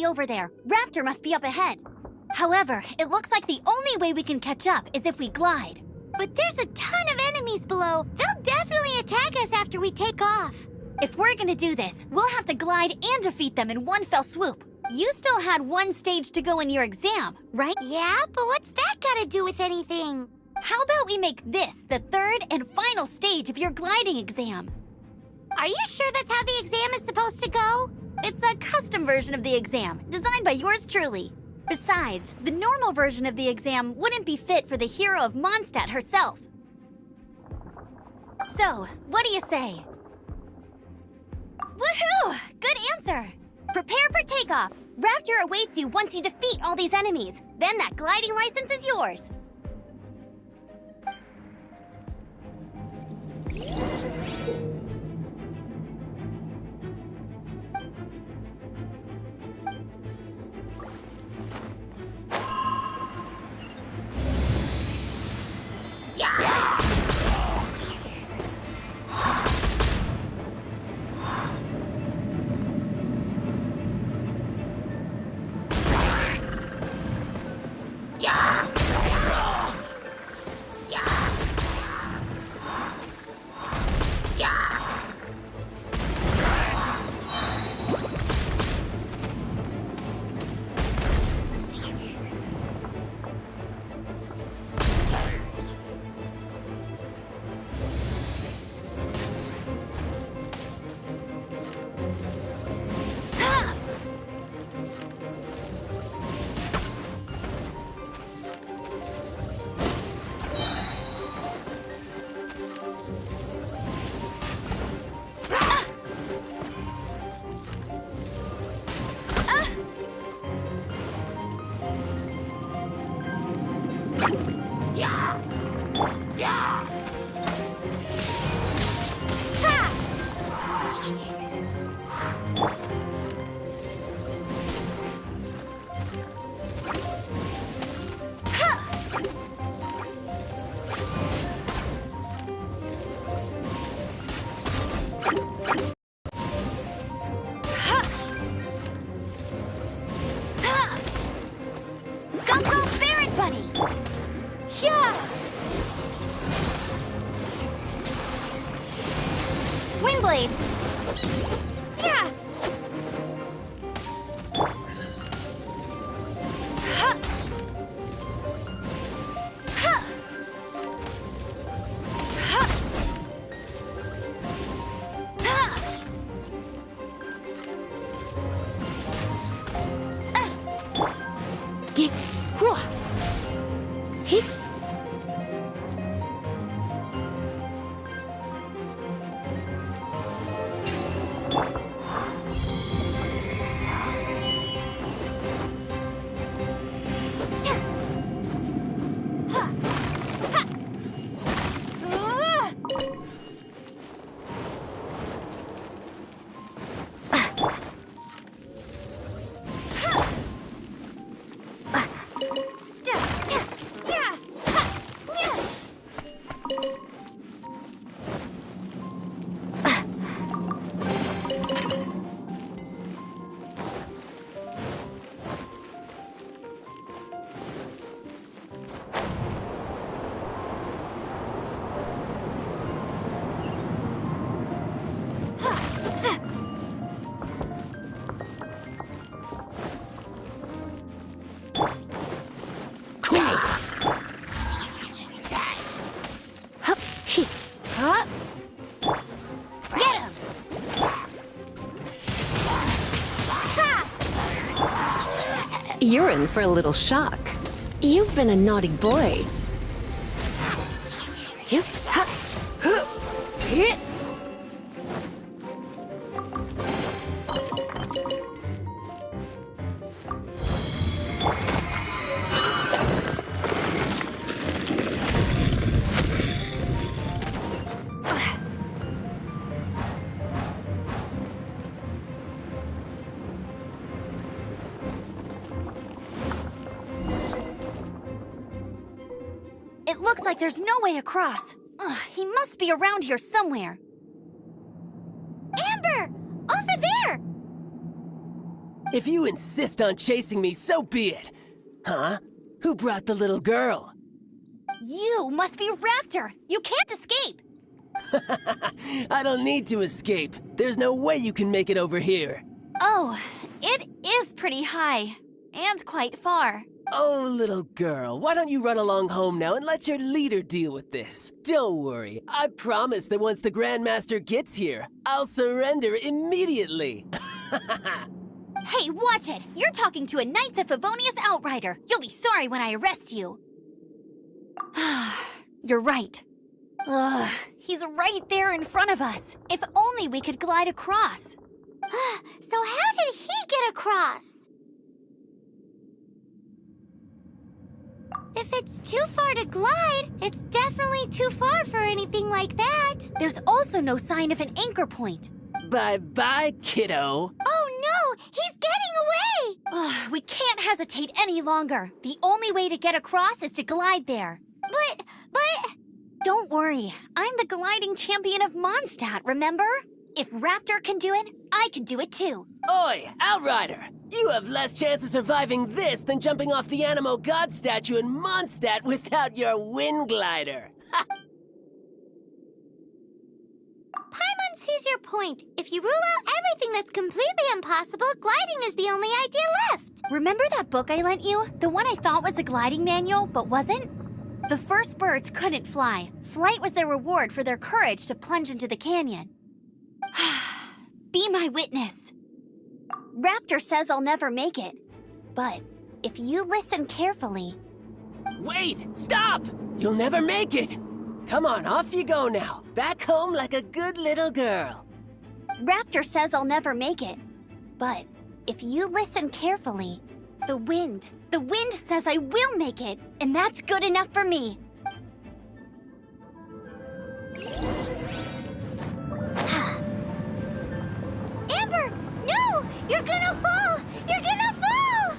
over there. Raptor must be up ahead. However, it looks like the only way we can catch up is if we glide. But there's a ton of enemies below. They'll definitely attack us after we take off. If we're gonna do this, we'll have to glide and defeat them in one fell swoop. You still had one stage to go in your exam, right? Yeah, but what's that gotta do with anything? How about we make this the third and final stage of your gliding exam? Are you sure that's how the exam is supposed to go? It's a custom version of the exam, designed by yours truly. Besides, the normal version of the exam wouldn't be fit for the hero of Mondstadt herself. So, what do you say? Woohoo! Good answer! Prepare for takeoff. Raptor awaits you once you defeat all these enemies. Then that gliding license is yours. Windblade! Yeah! You're in for a little shock. You've been a naughty boy. It looks like there's no way across. Ugh, he must be around here somewhere. Amber! Over there! If you insist on chasing me, so be it. Huh? Who brought the little girl? You must be Raptor! You can't escape! I don't need to escape. There's no way you can make it over here. Oh, it is pretty high. And quite far. Oh, little girl, why don't you run along home now and let your leader deal with this? Don't worry, I promise that once the Grandmaster gets here, I'll surrender immediately. Hey, watch it! You're talking to a Knights of Favonius outrider. You'll be sorry when I arrest you. You're right. Ugh, he's right there in front of us. If only we could glide across. So how did he get across? If it's too far to glide, it's definitely too far for anything like that. There's also no sign of an anchor point. Bye-bye, kiddo. Oh no, he's getting away! Ugh, we can't hesitate any longer. The only way to get across is to glide there. But... Don't worry, I'm the gliding champion of Mondstadt, remember? If Raptor can do it, I can do it too. Oi, Outrider! You have less chance of surviving this than jumping off the Animo God statue in Mondstadt without your wind glider. Ha! Paimon sees your point. If you rule out everything that's completely impossible, gliding is the only idea left. Remember that book I lent you? The one I thought was the gliding manual, but wasn't? The first birds couldn't fly. Flight was their reward for their courage to plunge into the canyon. Be my witness. Raptor says I'll never make it. But if you listen carefully... Wait! Stop! You'll never make it! Come on, off you go now. Back home like a good little girl. Raptor says I'll never make it. But if you listen carefully, the wind says I will make it, and that's good enough for me. Amber, no! You're gonna fall! You're gonna fall!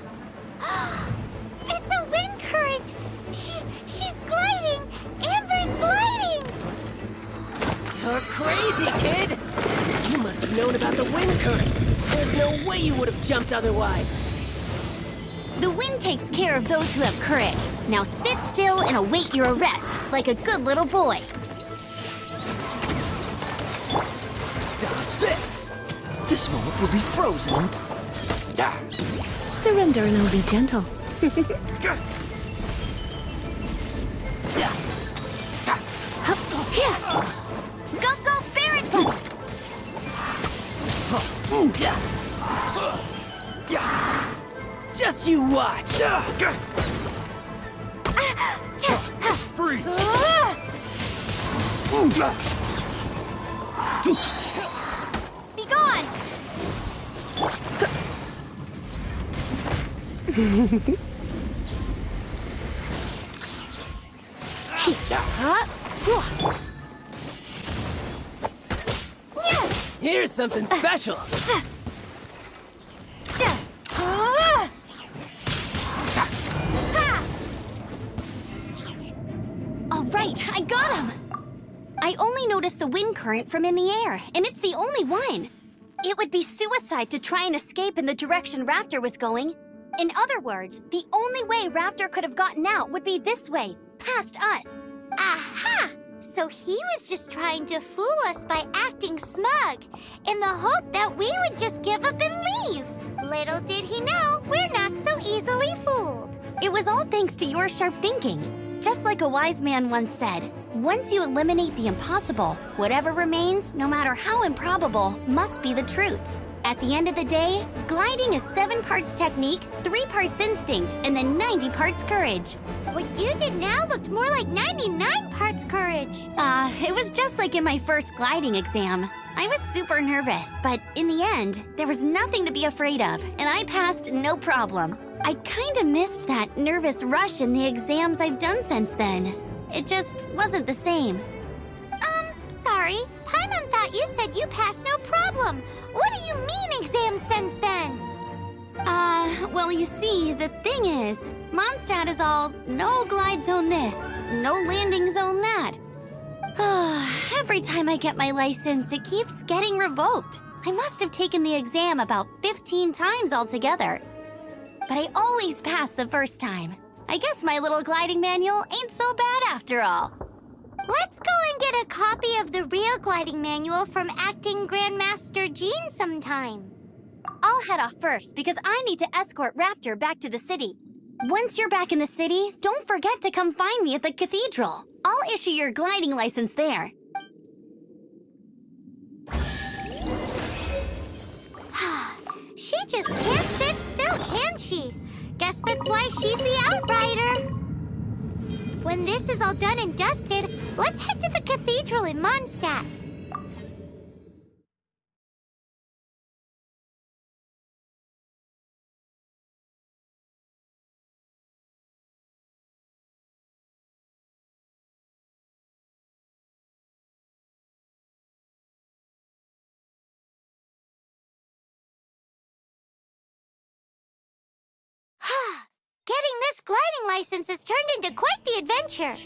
It's a wind current! She's gliding! Amber's gliding! You're crazy, kid! You must have known about the wind current. There's no way you would have jumped otherwise. The wind takes care of those who have courage. Now sit still and await your arrest, like a good little boy. Dodge this! This moment will be frozen in time. Surrender and I'll be gentle. Go, go, Barrett! Just you watch! Free! Be gone! Here's something special! All right, I got him! I only noticed the wind current from in the air, and it's the only one. It would be suicide to try and escape in the direction Raptor was going. In other words, the only way Raptor could have gotten out would be this way, past us. Aha! So he was just trying to fool us by acting smug, in the hope that we would just give up and leave. Little did he know, we're not so easily fooled. It was all thanks to your sharp thinking. Just like a wise man once said, once you eliminate the impossible, whatever remains, no matter how improbable, must be the truth. At the end of the day, gliding is 7 parts technique, 3 parts instinct, and then 90 parts courage. What you did now looked more like 99 parts courage. It was just like in my first gliding exam. I was super nervous, but in the end, there was nothing to be afraid of, and I passed no problem. I kinda missed that nervous rush in the exams I've done since then. It just wasn't the same. Sorry. Paimon thought you said you passed no problem. What do you mean exams since then? Well, you see, the thing is, Mondstadt is all no glide zone this, no landing zone that. Every time I get my license, it keeps getting revoked. I must have taken the exam about 15 times altogether. But I always pass the first time. I guess my little gliding manual ain't so bad after all. Let's go and get a copy of the real gliding manual from Acting Grandmaster Jean sometime. I'll head off first because I need to escort Raptor back to the city. Once you're back in the city, don't forget to come find me at the cathedral. I'll issue your gliding license there. She just can't sit still, can she? Guess that's why she's the Outrider. When this is all done and dusted, let's head to the cathedral in Mondstadt. Getting this gliding license has turned into quite the adventure.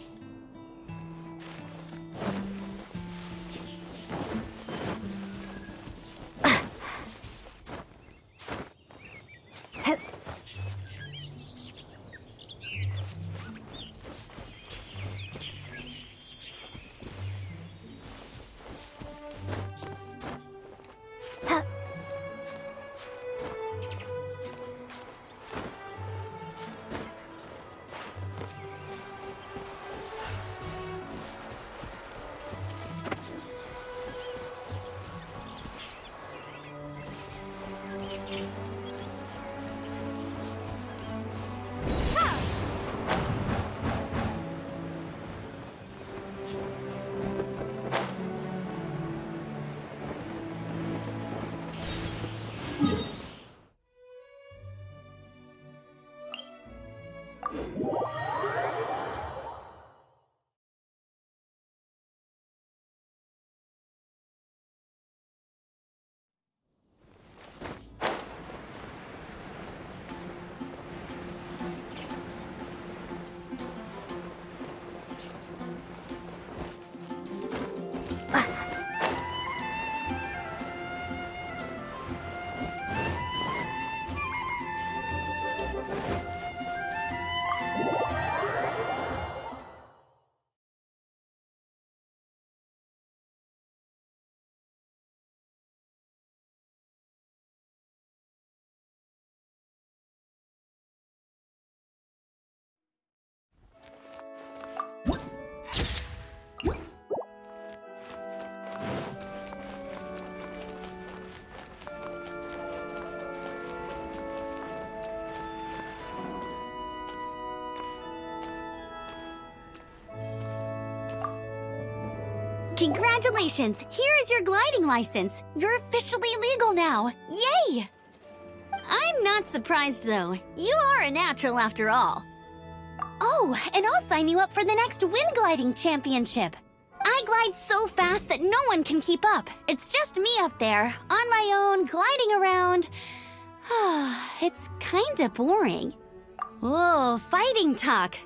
Congratulations! Here is your gliding license. You're officially legal now. Yay! I'm not surprised, though. You are a natural after all. Oh, and I'll sign you up for the next wind gliding championship. I glide so fast that no one can keep up. It's just me up there, on my own, gliding around. It's kinda boring. Oh, fighting talk.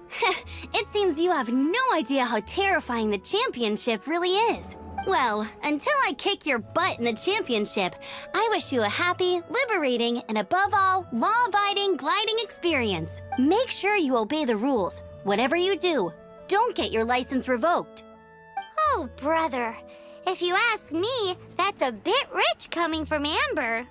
It seems you have no idea how terrifying the championship really is. Well, until I kick your butt in the championship, I wish you a happy, liberating, and above all, law-abiding gliding experience. Make sure you obey the rules. Whatever you do, don't get your license revoked. Oh, brother. If you ask me, that's a bit rich coming from Amber.